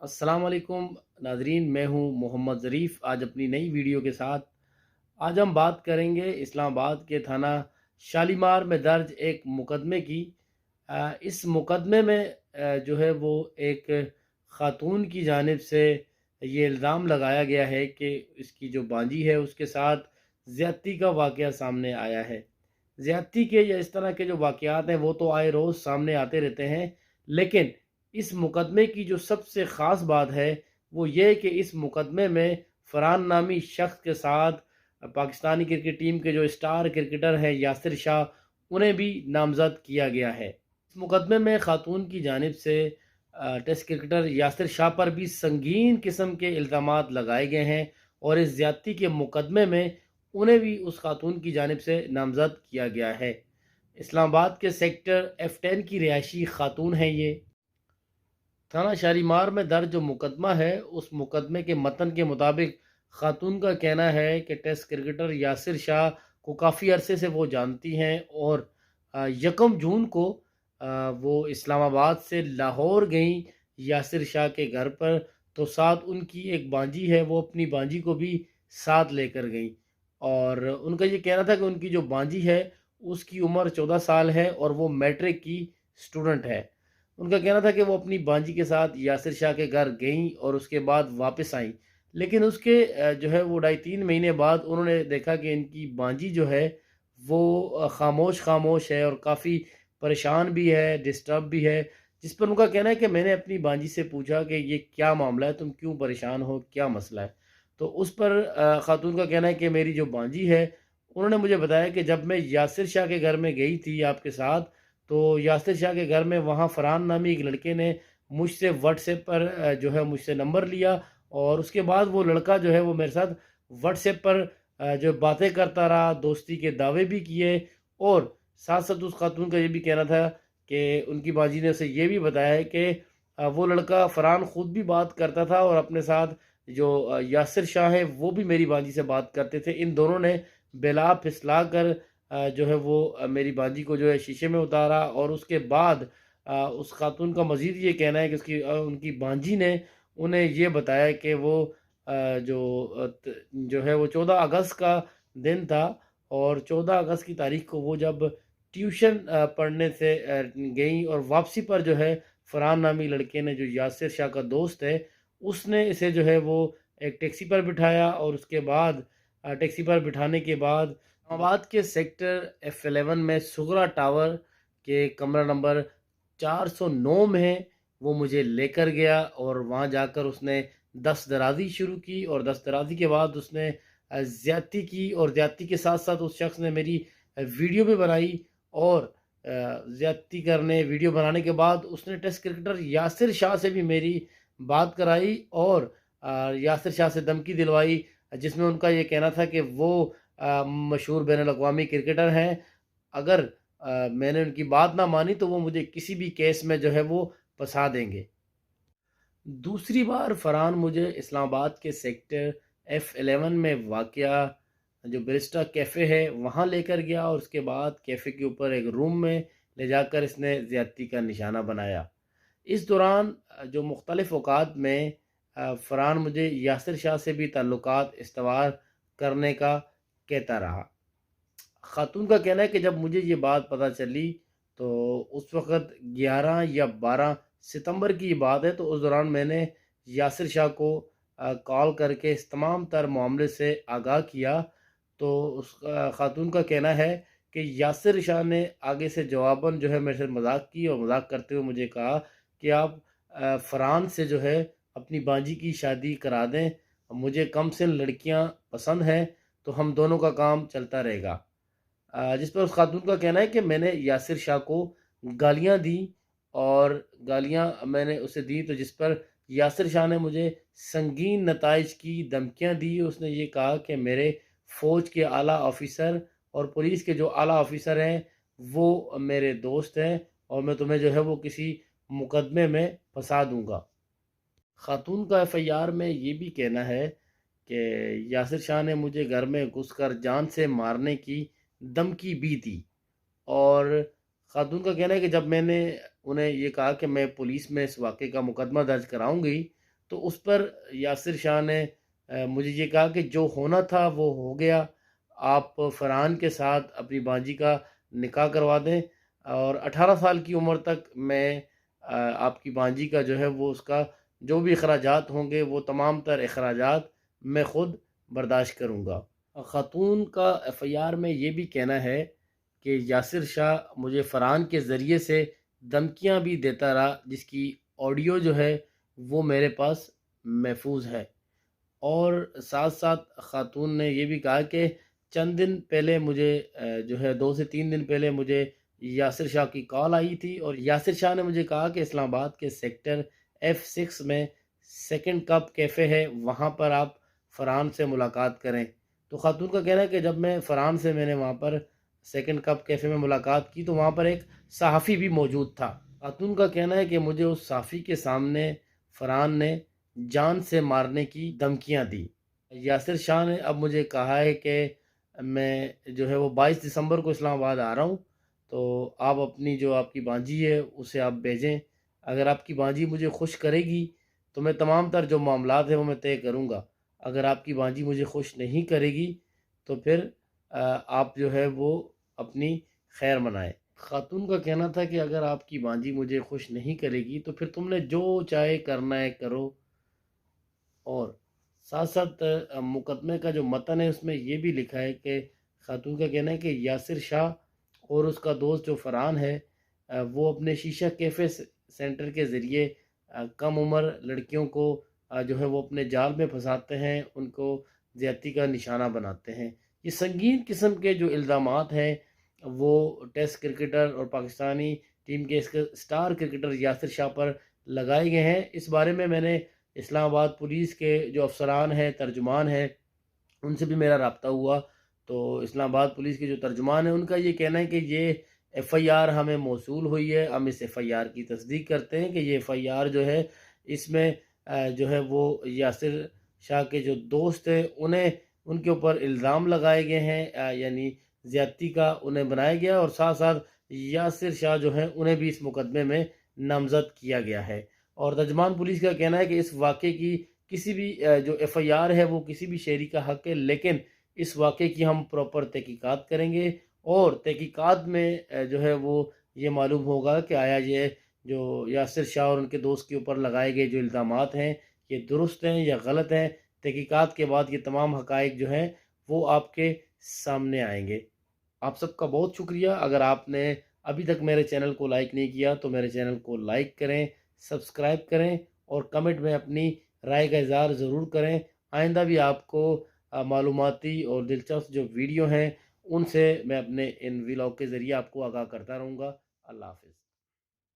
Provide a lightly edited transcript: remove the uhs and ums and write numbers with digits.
अस्सलाम वालेकुम नाजरीन, मैं हूं मोहम्मद ज़रीफ़। आज अपनी नई वीडियो के साथ आज हम बात करेंगे इस्लामाबाद के थाना शालीमार में दर्ज एक मुकदमे की। इस मुकदमे में जो है वो एक ख़ातून की जानिब से ये इल्ज़ाम लगाया गया है कि इसकी जो बांजी है उसके साथ ज़्यादती का वाक़या सामने आया है। ज़्यादती के या इस तरह के जो वाक़यात हैं वो तो आए रोज़ सामने आते रहते हैं, लेकिन इस मुकदमे की जो सबसे ख़ास बात है वो ये है कि इस मुकदमे में फ़रहान नामी शख्स के साथ पाकिस्तानी क्रिकेट टीम के जो स्टार क्रिकेटर हैं यासिर शाह, उन्हें भी नामज़द किया गया है। इस मुकदमे में ख़ातून की जानिब से टेस्ट क्रिकेटर यासिर शाह पर भी संगीन किस्म के इल्ज़ामात लगाए गए हैं और इस ज़्यादती के मुकदमे में उन्हें भी उस खातून की जानिब से नामज़द किया गया है। इस्लामाबाद के सेक्टर F10 की रिहायशी खातून हैं ये। थाना शालीमार में दर्ज जो मुकदमा है, उस मुकदमे के मतन के मुताबिक खातून का कहना है कि टेस्ट क्रिकेटर यासिर शाह को काफ़ी अरसे से वो जानती हैं और 1 जून को वो इस्लामाबाद से लाहौर गईं यासिर शाह के घर पर, तो साथ उनकी एक बांजी है, वो अपनी बांजी को भी साथ लेकर गईं और उनका ये कहना था कि उनकी जो बांजी है, उसकी उम्र 14 साल है और वो मैट्रिक की स्टूडेंट है। उनका कहना था कि वो अपनी बांजी के साथ यासिर शाह के घर गईं और उसके बाद वापस आईं। लेकिन उसके जो है वो ढाई 3 महीने बाद उन्होंने देखा कि इनकी बांजी जो है वो ख़ामोश है और काफ़ी परेशान भी है, डिस्टर्ब भी है। जिस पर उनका कहना है कि मैंने अपनी बांजी से पूछा कि ये क्या मामला है? तुम क्यों परेशान हो? क्या मसला है? तो उस पर खातून का कहना है कि मेरी जो बांजी है, उन्होंने मुझे बताया कि जब मैं यासिर शाह के घर में गई थी आपके साथ, तो यासिर शाह के घर में वहाँ फरहान नामी एक लड़के ने मुझसे व्हाट्सएप पर जो है मुझसे नंबर लिया और उसके बाद वो लड़का जो है वो मेरे साथ व्हाट्सएप पर जो बातें करता रहा, दोस्ती के दावे भी किए और साथ-साथ उस खातून का ये भी कहना था कि उनकी बाजी ने उसे ये भी बताया है कि वो लड़का फरहान खुद भी बात करता था और अपने साथ जो यासिर शाह है वो भी मेरी बाजी से बात करते थे। इन दोनों ने बेला फिसला कर जो है वो मेरी बाजी को जो है शीशे में उतारा और उसके बाद उस खातून का मज़ीद ये कहना है कि उनकी बांजी ने उन्हें ये बताया कि वो जो है वो 14 अगस्त का दिन था और 14 अगस्त की तारीख को वो जब ट्यूशन पढ़ने से गईं और वापसी पर जो है फरहान नामी लड़के ने, जो यासिर शाह का दोस्त है, उसने इसे जो है वो एक टैक्सी पर बिठाया और उसके बाद टैक्सी पर बिठाने के बाद इस्लामाबाद के सेक्टर F11 में सुगरा टावर के कमरा नंबर 409 में वो मुझे लेकर गया और वहाँ जाकर उसने दस्तदराज़ी शुरू की और दस्तदराज़ी के बाद उसने ज़्यादती की और ज़्यादती के साथ-साथ उस शख़्स ने मेरी वीडियो भी बनाई और ज़्यादती करने वीडियो बनाने के बाद उसने टेस्ट क्रिकेटर यासिर शाह से भी मेरी बात कराई और यासिर शाह से धमकी दिलवाई, जिसमें उनका ये कहना था कि वो मशहूर बैनुल-अक़वामी क्रिकेटर हैं। अगर मैंने उनकी बात ना मानी तो वो मुझे किसी भी केस में जो है वो फँसा देंगे। दूसरी बार फरहान मुझे इस्लामाबाद के सेक्टर F11 में वाक़या जो बैरिस्टा कैफ़े है वहाँ लेकर गया और उसके बाद कैफ़े के ऊपर एक रूम में ले जाकर इसने ज़्यादती का निशाना बनाया। इस दौरान जो मुख्तलिफ़ औक़ात में फरहान मुझे यासिर शाह से भी ताल्लुकात इस्तवार करने का कहता रहा। खातून का कहना है कि जब मुझे ये बात पता चली तो उस वक़्त 11 या 12 सितंबर की ये बात है, तो उस दौरान मैंने यासिर शाह को कॉल करके इस तमाम तर मामले से आगाह किया। तो उस खातून का कहना है कि यासिर शाह ने आगे से जवाबन जो है मेरे से मज़ाक की और मज़ाक करते हुए मुझे कहा कि आप फरहान से जो है अपनी बांजी की शादी करा दें, मुझे कम सिन लड़कियां पसंद हैं, तो हम दोनों का काम चलता रहेगा। जिस पर उस खातून का कहना है कि मैंने यासिर शाह को गालियाँ दी और गालियाँ मैंने उसे दी, तो जिस पर यासिर शाह ने मुझे संगीन नताइज की धमकियाँ दी। उसने ये कहा कि मेरे फ़ौज के आला ऑफ़िसर और पुलिस के जो आला ऑफ़िसर हैं वो मेरे दोस्त हैं और मैं तुम्हें जो है वो किसी मुकदमे में फँसा दूँगा। खातून का एफ़आईआर में ये भी कहना है कि यासिर शाह ने मुझे घर में घुसकर जान से मारने की धमकी भी दी और खातून का कहना है कि जब मैंने उन्हें ये कहा कि मैं पुलिस में इस वाक़े का मुकदमा दर्ज कराऊँगी, तो उस पर यासिर शाह ने मुझे ये कहा कि जो होना था वो हो गया, आप फ़रहान के साथ अपनी बांजी का निकाह करवा दें और 18 साल की उम्र तक मैं आपकी बांजी का जो है वो उसका जो भी अखराजात होंगे वो तमाम तर अखराजात मैं ख़ुद बर्दाश्त करूँगा। ख़ातून का एफ़आईआर में ये भी कहना है कि यासिर शाह मुझे फ़रहान के ज़रिए से धमकियाँ भी देता रहा, जिसकी ऑडियो जो है वो मेरे पास महफूज है। और साथ-साथ ख़ातून ने ये भी कहा कि चंद दिन पहले मुझे जो है 2 से 3 दिन पहले मुझे यासिर शाह की कॉल आई थी और यासिर शाह ने मुझे कहा कि इस्लामाबाद के सेक्टर F6 में सेकंड कप कैफ़े है, वहाँ पर आप फ़रहान से मुलाकात करें। तो ख़ातून का कहना है कि जब मैंने वहाँ पर सेकंड कप कैफ़े में मुलाकात की तो वहाँ पर एक सहाफ़ी भी मौजूद था। ख़ातून का कहना है कि मुझे उस सहाफ़ी के सामने फ़रहान ने जान से मारने की धमकियाँ दी। यासिर शाह ने अब मुझे कहा है कि मैं जो है वो 22 दिसंबर को इस्लामाबाद आ रहा हूँ, तो आप अपनी जो आपकी भांजी है उसे आप भेजें। अगर आपकी भांजी मुझे खुश करेगी तो मैं तमाम तर जो मामलात हैं वो मैं तय करूँगा। अगर आपकी भांजी मुझे खुश नहीं करेगी तो फिर आप जो है वो अपनी खैर मनाएँ। खातून का कहना था कि अगर आपकी भांजी मुझे खुश नहीं करेगी तो फिर तुमने जो चाहे करना है करो। और साथ-साथ मुकदमे का जो मतन है उसमें ये भी लिखा है कि खातून का कहना है कि यासिर शाह और उसका दोस्त जो फरहान है वो अपने शीशा कैफ़े सेंटर के ज़रिए कम उम्र लड़कियों को जो है वो अपने जाल में फंसाते हैं, उनको ज़्यादती का निशाना बनाते हैं। ये संगीन किस्म के जो इल्ज़ामात हैं वो टेस्ट क्रिकेटर और पाकिस्तानी टीम के इसके स्टार क्रिकेटर यासिर शाह पर लगाए गए हैं। इस बारे में मैंने इस्लामाबाद पुलिस के जो अफ़सरान हैं, तर्जुमान हैं, उनसे भी मेरा राब्ता हुआ। तो इस्लामाबाद पुलिस के जो तर्जुमान हैं, उनका ये कहना है कि ये एफ़आईआर हमें मौसूल हुई है। हम इस एफ़आईआर की तस्दीक करते हैं कि ये एफ़आईआर जो है, इसमें जो है वो यासिर शाह के जो दोस्त हैं, उन्हें उनके ऊपर इल्ज़ाम लगाए गए हैं, यानी ज़्यादती का उन्हें बनाया गया और साथ-साथ यासिर शाह जो हैं, उन्हें भी इस मुकदमे में नामज़द किया गया है। और तर्जुमान पुलिस का कहना है कि इस वाक़े की किसी भी जो एफ़आईआर है वो किसी भी शहरी का हक़ है, लेकिन इस वाक़े की हम प्रॉपर तहकीकात करेंगे और तहकीकात में जो है वो ये मालूम होगा कि आया ये जो यासिर शाह और उनके दोस्त के ऊपर लगाए गए जो इल्ज़ामात हैं, ये दुरुस्त हैं या गलत हैं। तहकीकात के बाद ये तमाम हक़ाइक़ जो हैं वो आपके सामने आएँगे। आप सबका बहुत शुक्रिया। अगर आपने अभी तक मेरे चैनल को लाइक नहीं किया तो मेरे चैनल को लाइक करें, सब्सक्राइब करें और कमेंट में अपनी राय का इज़हार ज़रूर करें। आइंदा भी आपको मालूमाती और दिलचस्प जो वीडियो हैं उनसे मैं अपने इन व्लॉग के ज़रिए आपको आगाह करता रहूँगा। अल्लाह हाफ़िज़।